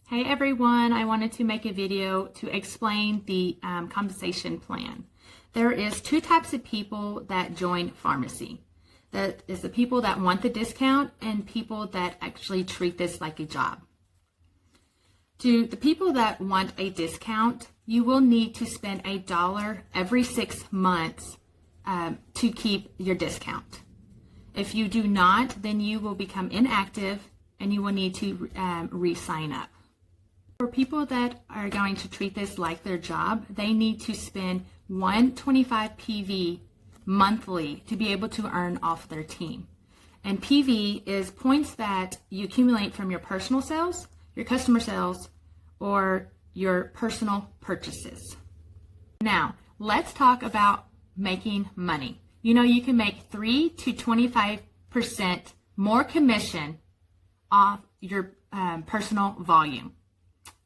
Hey everyone, I wanted to make a video to explain the compensation plan. There is two types of people that join FARMASI. That is the people that want the discount and people that actually treat this like a job. To the people that want a discount, you will need to spend $1 every 6 months to keep your discount. If you do not, then you will become inactive and you will need to re-sign up. For people that are going to treat this like their job, they need to spend 125 PV monthly to be able to earn off their team. And PV is points that you accumulate from your personal sales, your customer sales, or your personal purchases. Now, let's talk about making money. You know, you can make 3 to 25% more commission off your personal volume.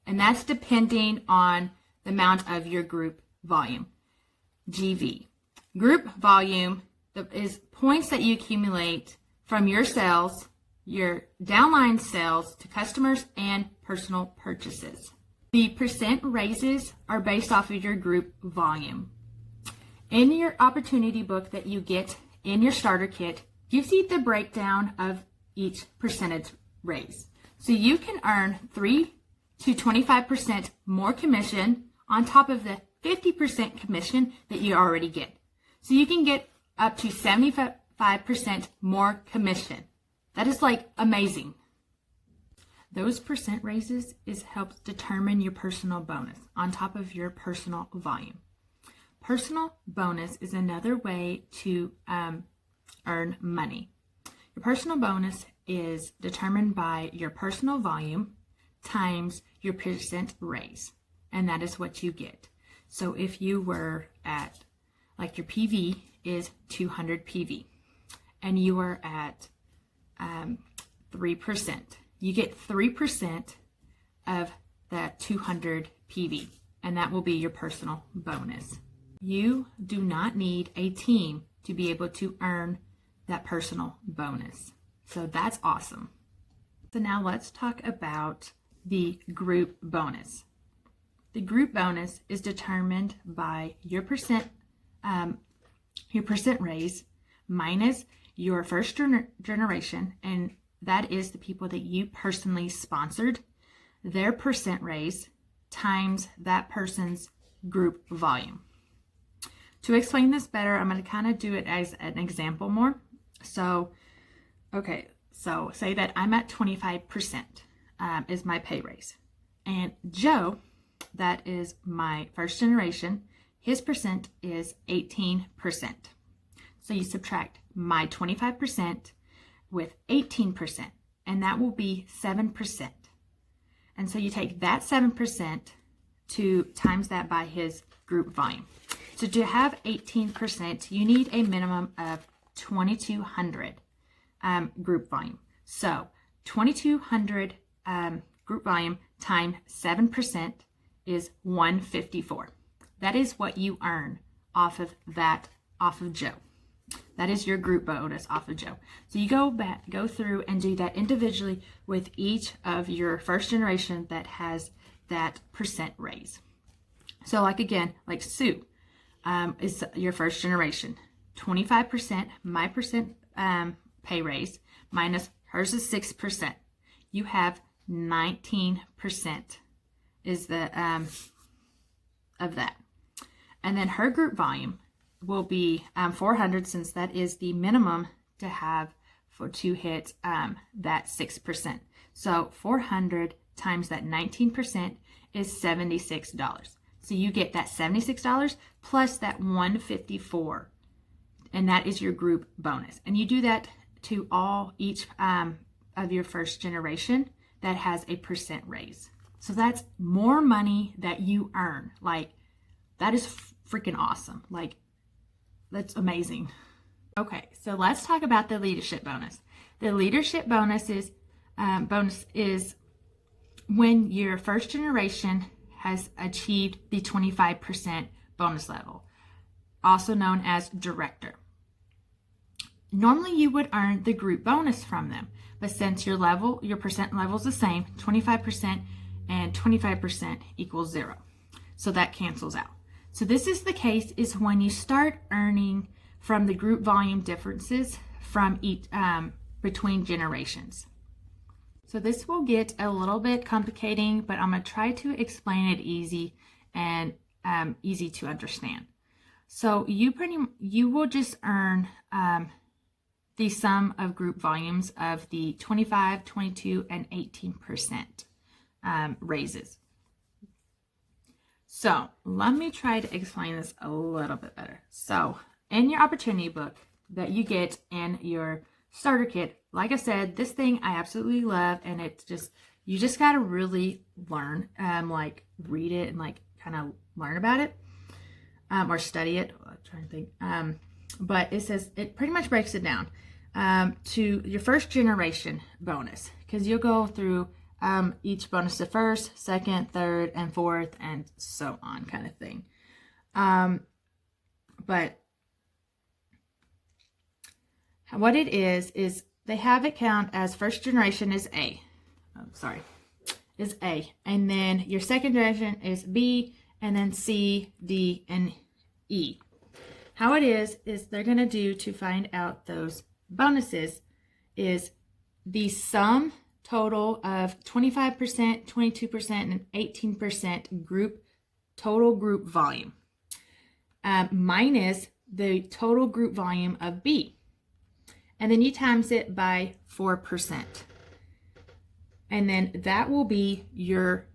And that's depending on the amount of your group volume, GV. Group volume is points that you accumulate from your sales, your downline sales to customers, and personal purchases. The percent raises are based off of your group volume. In your opportunity book that you get in your starter kit, gives you the breakdown of each percentage raise. So you can earn 3 to 25% more commission on top of the 50% commission that you already get. So you can get up to 75% more commission. That is like amazing. Those percent raises helps determine your personal bonus on top of your personal volume. Personal bonus is another way to earn money. Your personal bonus is determined by your personal volume times your percent raise, and that is what you get. So if you were at, like, your PV is 200 PV and you are at 3%, you get 3% of that 200 PV, and that will be your personal bonus. You do not need a team to be able to earn that personal bonus. So that's awesome. So now let's talk about the group bonus. The group bonus is determined by your percent raise minus your first generation, and that is the people that you personally sponsored, their percent raise times that person's group volume. To explain this better, I'm going to kind of do it as an example more. So, okay, so say that I'm at 25%. Is my pay raise. And Joe, that is my first generation, his percent is 18%. So you subtract my 25% with 18%, and that will be 7%. And so you take that 7% to times that by his group volume. So to have 18%, you need a minimum of 2,200 group volume. So 2,200 group volume times 7% is 154. That is what you earn off of Joe. That is your group bonus off of Joe. So you go through and do that individually with each of your first generation that has that percent raise. So like again, like Sue is your first generation. 25%, my percent pay raise minus hers is 6%. You have 19% is the of that, and then her group volume will be 400, since that is the minimum to have to hit that 6%. So 400 times that 19% is $76. So you get that $76 plus that 154, and that is your group bonus. And you do that to each of your first generation that has a percent raise. So that's more money that you earn. Like, that is freaking awesome. Like, that's amazing. Okay, so let's talk about the leadership bonus. The leadership bonus is when your first generation has achieved the 25% bonus level, also known as director. Normally you would earn the group bonus from them, but since your percent level is the same, 25%, and 25% equals 0. So that cancels out. So this is the case is when you start earning from the group volume differences from each between generations. So this will get a little bit complicating, but I'm going to try to explain it easy and easy to understand. So you will just earn the sum of group volumes of the 25, 22, and 18% raises. So let me try to explain this a little bit better. So in your opportunity book that you get in your starter kit, like I said, this thing I absolutely love, and it's just, you just got to really learn, like read it and like kind of learn about it, or study it. I'm trying to think. But it says, it pretty much breaks it down to your first generation bonus, because you'll go through each bonus to first, second, third, and fourth, and so on kind of thing. But what it is they have it count as first generation is A. Is A. And then your second generation is B, and then C, D, and E. How it is they're going to do to find out those bonuses is the sum total of 25%, 22%, and 18% total group volume minus the total group volume of B. And then you times it by 4%. And then that will be your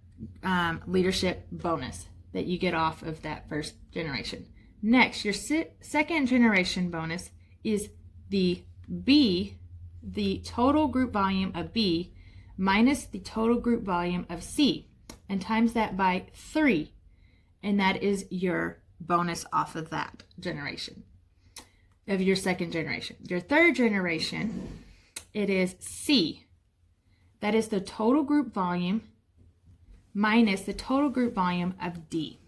leadership bonus that you get off of that first generation. Next, your second generation bonus is the B, the total group volume of B minus the total group volume of C, and times that by 3. And that is your bonus off of that generation, of your second generation. Your third generation, it is C. That is the total group volume minus the total group volume of D.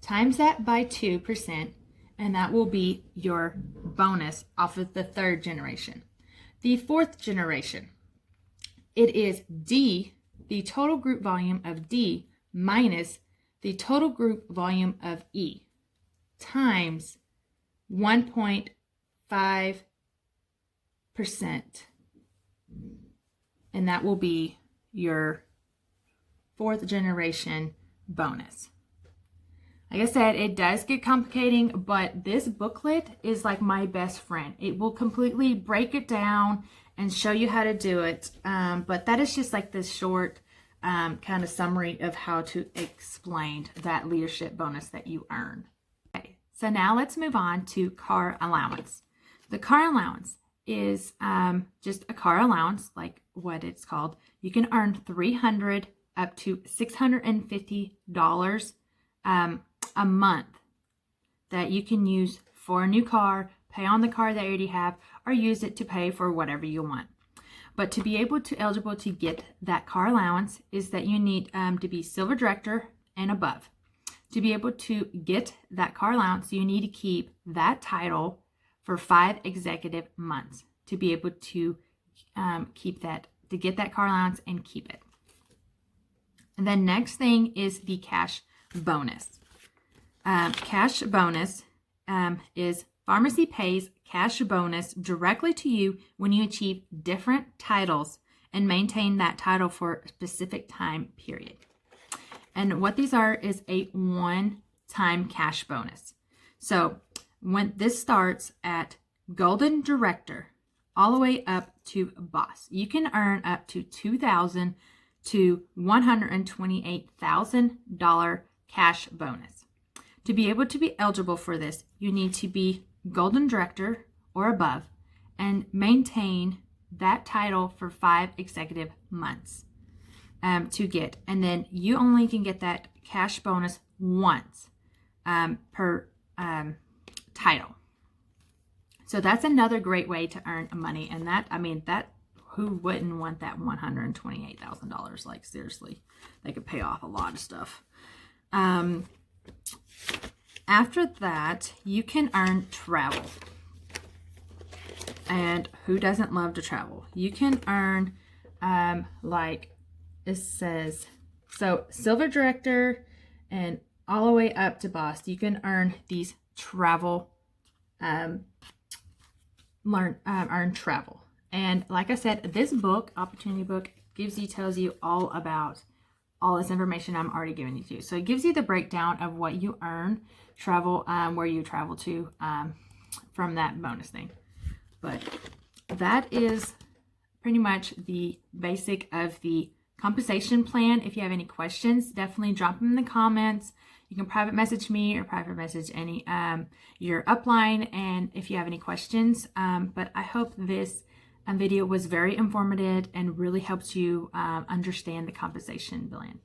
Times that by 2%, and that will be your bonus off of the third generation. The fourth generation, it is D, the total group volume of D minus the total group volume of E, times 1.5%. And that will be your fourth generation bonus. Like I said, it does get complicating, but this booklet is like my best friend. It will completely break it down and show you how to do it. But that is just like this short kind of summary of how to explain that leadership bonus that you earn. Okay, so now let's move on to car allowance. The car allowance is just a car allowance, like what it's called. You can earn $300 up to $650 a month that you can use for a new car, pay on the car that you already have, or use it to pay for whatever you want. But to be eligible to get that car allowance is that you need to be Silver Director and above. To be able to get that car allowance, you need to keep that title for 5 executive months to be able to keep that, to get that car allowance and keep it. And then next thing is the cash bonus. Cash bonus is FARMASI pays cash bonus directly to you when you achieve different titles and maintain that title for a specific time period. And what these are is a one-time cash bonus. So when this starts at Golden Director all the way up to Boss, you can earn up to $2,000 to $128,000 cash bonus. To be able to be eligible for this, you need to be Golden Director or above and maintain that title for 5 executive months to get. And then you only can get that cash bonus once per title. So that's another great way to earn money. And that, I mean, that, who wouldn't want that $128,000? Like, seriously, they could pay off a lot of stuff. After that, you can earn travel. And who doesn't love to travel? You can earn, like it says, So Silver Director and all the way up to Boss, you can earn these travel, earn travel. And like I said, this book, Opportunity Book, tells you all about all this information I'm already giving you. So it gives you the breakdown of what you earn, travel, where you travel to from that bonus thing. But that is pretty much the basic of the compensation plan. If you have any questions, definitely drop them in the comments. You can private message me or private message any your upline, and if you have any questions. But I hope this video was very informative and really helps you understand the compensation plan.